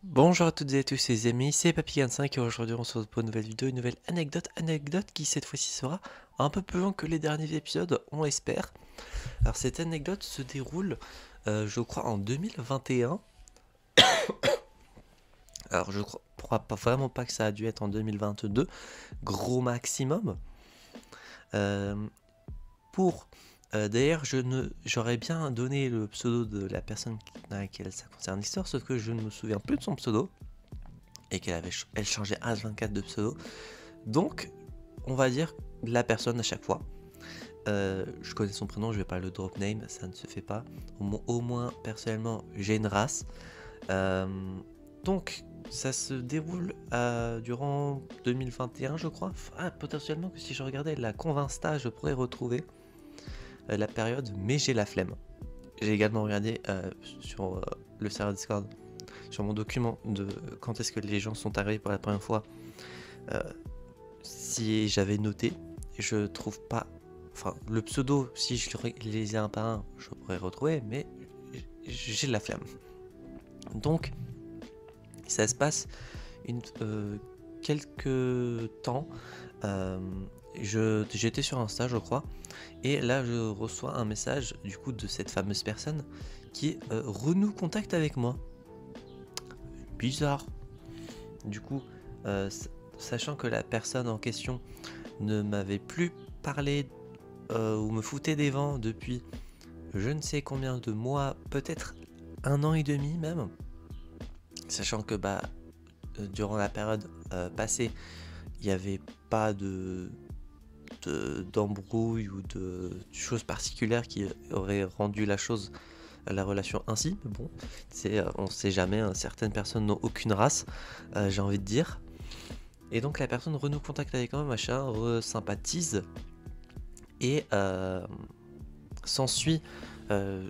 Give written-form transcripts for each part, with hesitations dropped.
Bonjour à toutes et à tous les amis, c'est Papy25 et aujourd'hui on se retrouve pour une nouvelle vidéo, une nouvelle anecdote qui cette fois-ci sera un peu plus long que les derniers épisodes, on l'espère. Alors cette anecdote se déroule, je crois en 2021. Alors je crois pas, vraiment pas que ça a dû être en 2022, gros maximum. Euh, pour D'ailleurs j'aurais bien donné le pseudo de la personne à laquelle ça concerne l'histoire, sauf que je ne me souviens plus de son pseudo et elle changeait H24 de pseudo. Donc, on va dire la personne à chaque fois. Je connais son prénom, je vais pas le drop name, ça ne se fait pas. Au moins personnellement, j'ai une race. Euh, donc, ça se déroule durant 2021, je crois. Ah, potentiellement que si je regardais la Convinsta, je pourrais retrouver la période, mais j'ai la flemme. J'ai également regardé sur le serveur Discord, sur mon document de quand est-ce que les gens sont arrivés pour la première fois. Euh, Si j'avais noté, je trouve pas. Enfin, le pseudo, si je les ai un par un, je pourrais retrouver, mais j'ai la flamme. Donc, ça se passe quelques temps. Euh, J'étais sur Insta, je crois, et là je reçois un message du coup de cette fameuse personne qui renoue contact avec moi. Bizarre. Du coup, sachant que la personne en question ne m'avait plus parlé ou me foutait des vents depuis je ne sais combien de mois, peut-être un an et demi même, sachant que durant la période passée, il n'y avait pas d'embrouille ou de choses particulières qui auraient rendu la relation ainsi. Mais bon, on sait jamais, hein, certaines personnes n'ont aucune race, j'ai envie de dire. Et donc la personne renoue contact avec moi, machin, sympathise et s'ensuit la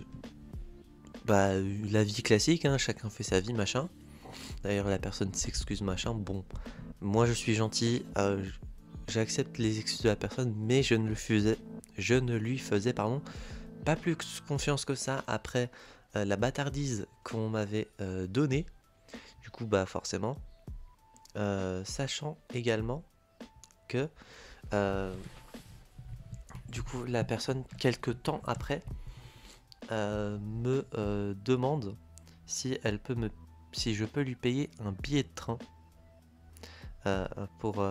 vie classique, hein, chacun fait sa vie, machin. D'ailleurs, la personne s'excuse, machin. Bon, moi je suis gentil, j'accepte les excuses de la personne, mais je ne lui faisais, pardon, pas plus confiance que ça après la bâtardise qu'on m'avait donnée. Du coup, forcément, sachant également que, euh, du coup, la personne, quelques temps après, me demande si je peux lui payer un billet de train pour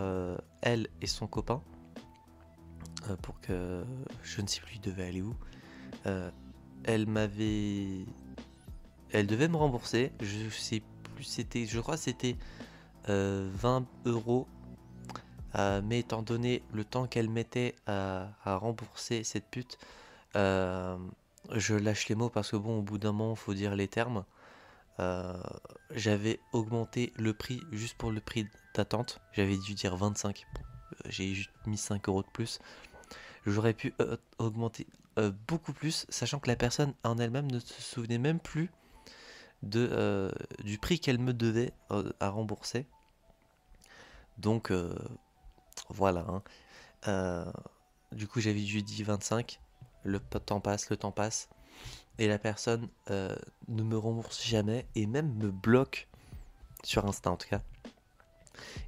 elle et son copain, pour que je ne sais plus il devait aller où. Euh, elle m'avait, elle devait me rembourser. Je sais plus, je crois que c'était 20 euros. Mais étant donné le temps qu'elle mettait à rembourser cette pute, euh, je lâche les mots parce que bon, au bout d'un moment, faut dire les termes. Euh, J'avais augmenté le prix juste pour le prix d'attente. J'avais dû dire 25. Bon, j'ai juste mis 5 euros de plus. J'aurais pu augmenter beaucoup plus, sachant que la personne en elle-même ne se souvenait même plus du prix qu'elle me devait à rembourser. Donc voilà, hein. Euh, du coup, j'avais dû dire 25. Le temps passe, le temps passe. Et la personne ne me rembourse jamais et même me bloque sur Insta en tout cas.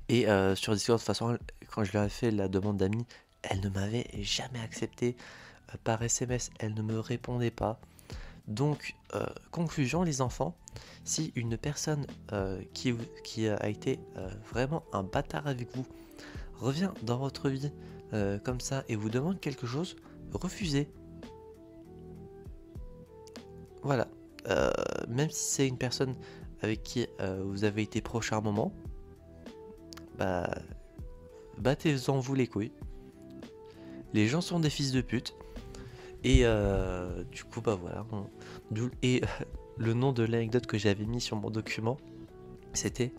Et sur Discord, de toute façon, quand je leur ai fait la demande d'amis, elle ne m'avait jamais accepté. Par SMS, elle ne me répondait pas. Donc, conclusion, les enfants, si une personne qui a été vraiment un bâtard avec vous revient dans votre vie comme ça et vous demande quelque chose, refusez. Voilà. Euh, Même si c'est une personne avec qui vous avez été proche à un moment, bah, battez-en vous les couilles. Les gens sont des fils de pute. Et du coup, voilà. Et le nom de l'anecdote que j'avais mis sur mon document, c'était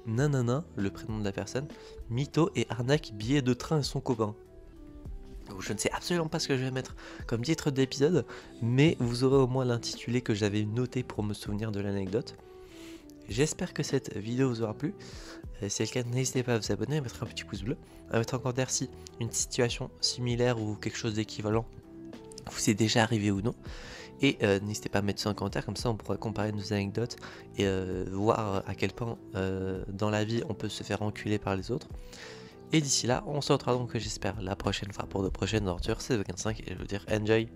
Nanana, le prénom de la personne, mytho et arnaque billet de train et son copain. Donc je ne sais absolument pas ce que je vais mettre comme titre d'épisode, mais vous aurez au moins l'intitulé que j'avais noté pour me souvenir de l'anecdote. J'espère que cette vidéo vous aura plu. Si c'est le cas, n'hésitez pas à vous abonner, à mettre un petit pouce bleu, à mettre en commentaire si une situation similaire ou quelque chose d'équivalent vous est déjà arrivé ou non. Et n'hésitez pas à mettre ça en commentaire, comme ça on pourra comparer nos anecdotes et voir à quel point dans la vie on peut se faire enculer par les autres. Et d'ici là, on se retrouvera donc, j'espère, la prochaine fois pour de prochaines aventures. C'est The 5 et je veux dire enjoy.